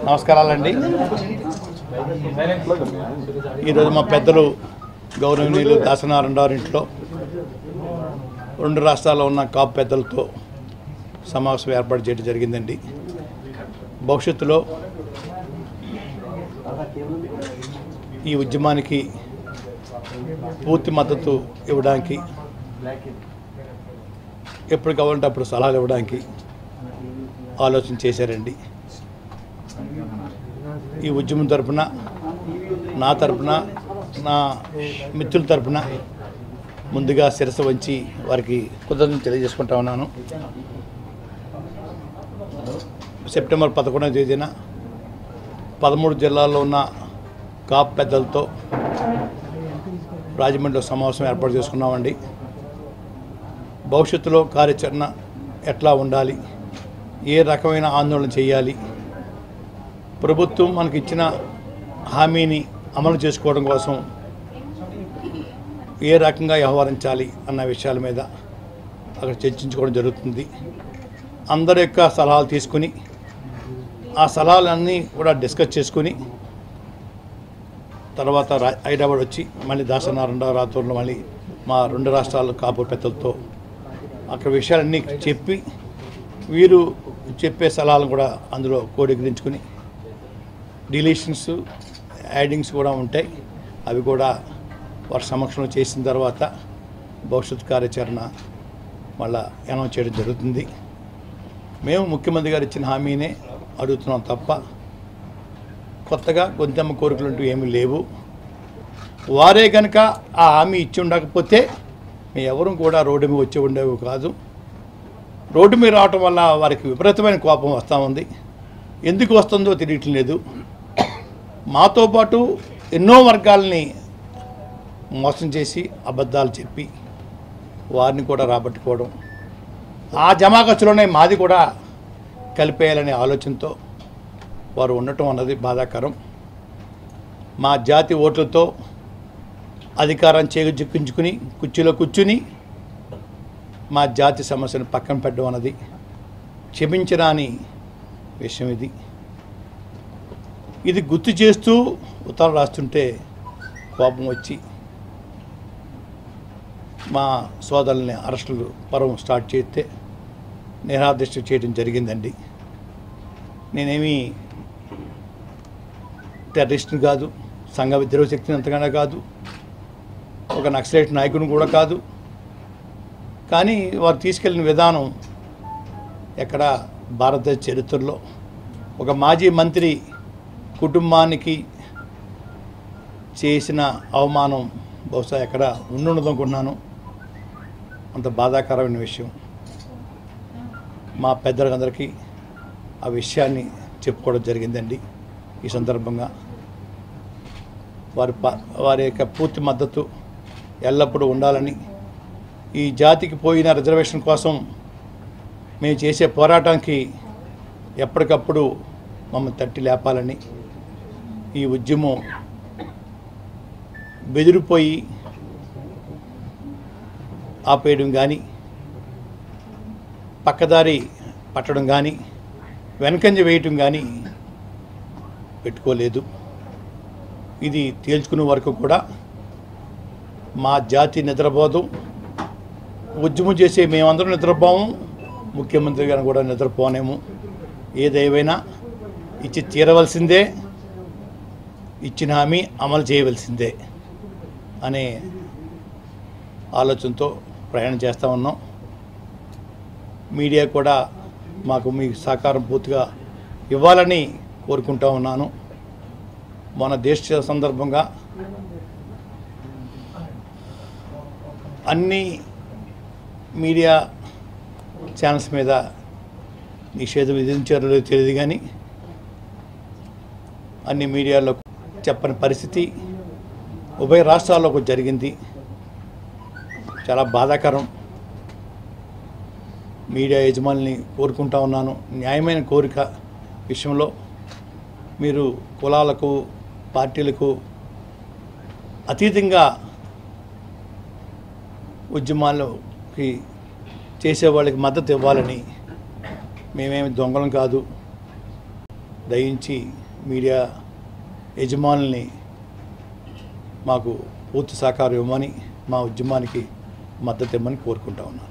నమస్కారాలండి. ఈరోజు మా పెద్దలు గౌరవనీయులు దాసనారాయణరావు ఇంట్లో రెండు రాష్ట్రాల్లో ఉన్న కాపు పెద్దలతో సమావేశం ఏర్పాటు చేయడం జరిగిందండి. భవిష్యత్తులో ఈ ఉద్యమానికి పూర్తి మద్దతు ఇవ్వడానికి, ఎప్పుడు కావాలంటే అప్పుడు సలహాలు ఇవ్వడానికి ఆలోచన చేశారండి. ఈ ఉద్యమం తరపున, నా తరపున, నా మిత్రుల తరపున ముందుగా శిరస్సు వంచి వారికి కృతజ్ఞతలు తెలియజేసుకుంటా ఉన్నాను. సెప్టెంబర్ 11వ తేదీన 13 జిల్లాల్లో ఉన్న కాపు పెద్దలతో రాజమండ్రిలో సమావేశం ఏర్పాటు చేసుకున్నామండి. భవిష్యత్తులో కార్యాచరణ ఎట్లా ఉండాలి, ఏ రకమైన ఆందోళన చేయాలి, ప్రభుత్వం మనకి ఇచ్చిన హామీని అమలు చేసుకోవడం కోసం ఏ రకంగా వ్యవహరించాలి అన్న విషయాల మీద అక్కడ చర్చించుకోవడం జరుగుతుంది. అందరి యొక్క సలహాలు తీసుకుని ఆ సలహాలన్నీ కూడా డిస్కస్ చేసుకుని తర్వాత హైదరాబాద్ వచ్చి మళ్ళీ దాసనారాయణరావు రాథోర్లో మళ్ళీ మా రెండు రాష్ట్రాల కాపు పెద్దలతో అక్కడ విషయాలన్నీ చెప్పి, వీరు చెప్పే సలహాలను కూడా అందులో క్రోడీకరించుకుని డిలీషన్స్, యాడింగ్స్ కూడా ఉంటాయి. అవి కూడా వారి సమక్షంలో చేసిన తర్వాత భవిష్యత్ కార్యాచరణ మళ్ళా అనౌన్స్ చేయడం జరుగుతుంది. మేము ముఖ్యమంత్రి గారు ఇచ్చిన హామీనే అడుగుతున్నాం తప్ప కొత్తగా గొంతెమ్మ కోరికలు అంటూ ఏమీ లేవు. వారే కనుక ఆ హామీ ఇచ్చి ఉండకపోతే మేము ఎవరూ కూడా రోడ్డు మీద వచ్చి ఉండేవి కాదు. రోడ్డు మీద రావటం వల్ల వారికి విపరీతమైన కోపం వస్తూ ఉంది. ఎందుకు వస్తుందో తెలియట్లేదు. మాతో పాటు ఎన్నో వర్గాలని మోసం చేసి అబద్ధాలు చెప్పి వారిని కూడా రాబట్టుకోవడం, ఆ జమాఖర్చులోనే మాది కూడా కలిపేయాలనే ఆలోచనతో వారు ఉండటం అన్నది బాధాకరం. మా జాతి ఓట్లతో అధికారం చేజిక్కించుకుని కుర్చీలో కూర్చుని మా జాతి సమస్యను పక్కన పెట్టడం అన్నది క్షమించరాని విషయం. ఇది గుర్తు చేస్తూ ఉత్తరాలు రాస్తుంటే కోపం వచ్చి మా సోదరుల్ని అరెస్టులు పర్వం స్టార్ట్ చేస్తే నిరాదీక్ష చేయడం జరిగిందండి. నేనేమి టెర్రరిస్ట్ని కాదు, సంఘ విద్రోహ శక్తిని అంతగానే కాదు, ఒక నక్సలైట్ నాయకుని కూడా కాదు. కానీ వారు తీసుకెళ్లిన విధానం ఎక్కడ భారతదేశ చరిత్రలో ఒక మాజీ మంత్రి కుటుంబానికి చేసిన అవమానం బహుశా ఎక్కడ ఉండుండదనుకున్నాను. అంత బాధాకరమైన విషయం. మా పెద్దలందరికీ ఆ విషయాన్ని చెప్పుకోవడం జరిగిందండి. ఈ సందర్భంగా వారి యొక్క పూర్తి మద్దతు ఎల్లప్పుడూ ఉండాలని, ఈ జాతికి పోయిన రిజర్వేషన్ కోసం మేము చేసే పోరాటానికి ఎప్పటికప్పుడు మమ్మల్ని తట్టి లేపాలని, ఈ ఉద్యమం బెదిరిపోయి ఆపేయడం కానీ, పక్కదారి పట్టడం కానీ, వెనకంజ వేయటం కానీ పెట్టుకోలేదు. ఇది తేల్చుకునే వరకు కూడా మా జాతి నిద్రపోదు. ఉద్యమం చేసే మేమందరం నిద్రపోము, ముఖ్యమంత్రి గారిని కూడా నిద్రపోనేము. ఏదేమైనా ఇచ్చి తీరవలసిందే, ఇచ్చిన హామీ అమలు చేయవలసిందే అనే ఆలోచనతో ప్రయాణం చేస్తూ ఉన్నాం. మీడియా కూడా మాకు మీ సహకారం పూర్తిగా ఇవ్వాలని కోరుకుంటూ ఉన్నాను. మన దేశ సందర్భంగా అన్ని మీడియా ఛానల్స్ మీద నిషేధం విధించారో లేదో తెలియదు, కానీ అన్ని మీడియాలో చెప్పని పరిస్థితి ఉభయ రాష్ట్రాల్లోకి జరిగింది. చాలా బాధాకరం. మీడియా యజమానుల్ని కోరుకుంటా ఉన్నాను, న్యాయమైన కోరిక విషయంలో మీరు కులాలకు, పార్టీలకు అతీతంగా ఉద్యమాలకి చేసేవాళ్ళకి మద్దతు ఇవ్వాలని. మేమేమి దొంగలం కాదు, దయించి మీడియా యజమానుల్ని మాకు పూర్తి సహకారం ఇవ్వమని, మా ఉద్యమానికి మద్దతు ఇవ్వమని కోరుకుంటా ఉన్నాను.